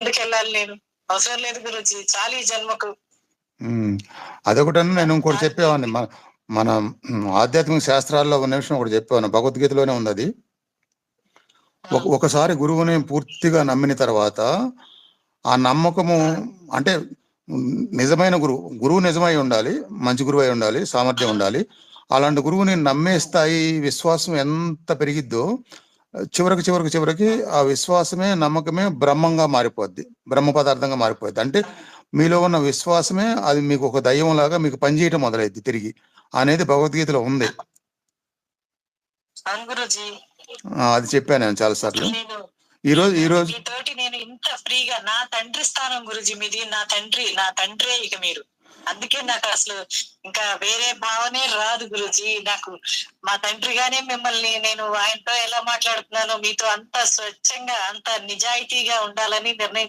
ఎందుకు వెళ్ళాలి నేను? అవసరం లేదు గురూజీ, చాలు ఈ జన్మకు. అదొకటన్నా నేను ఇంకోటి చెప్పేవాడిని. మన ఆధ్యాత్మిక శాస్త్రాల్లో ఒక నిమిషం ఒకటి చెప్పేవాను, భగవద్గీతలోనే ఉంది అది. ఒకసారి గురువుని పూర్తిగా నమ్మిన తర్వాత ఆ నమ్మకము అంటే నిజమైన గురువు నిజమై ఉండాలి, మంచి గురువు అయి ఉండాలి, సామర్థ్యం ఉండాలి. అలాంటి గురువుని నమ్మే స్థాయి విశ్వాసం ఎంత పెరిగిద్దో చివరికి ఆ విశ్వాసమే, నమ్మకమే బ్రహ్మంగా మారిపోద్ది, బ్రహ్మ పదార్థంగా మారిపోద్ది. అంటే మీలో ఉన్న విశ్వాసమే అది మీకు ఒక దయ్యం లాగా మీకు పనిచేయటం మొదలైద్ది తిరిగి అనేది భగవద్గీతలో ఉంది. అది చెప్పాను నేను చాలా సార్లు. ఈ రోజు మీతోటి నేను ఇంత ఫ్రీగా, నా తండ్రి స్థానం గురుజీ మీది, నా తండ్రే ఇక మీరు. అందుకే నాకు అసలు ఇంకా వేరే భావనే రాదు గురుజీ. నాకు మా తండ్రిగానే మిమ్మల్ని నేను ఆయనతో ఎలా మాట్లాడుతున్నానో మీతో అంత స్వచ్ఛంగా, అంత నిజాయితీగా ఉండాలని నిర్ణయం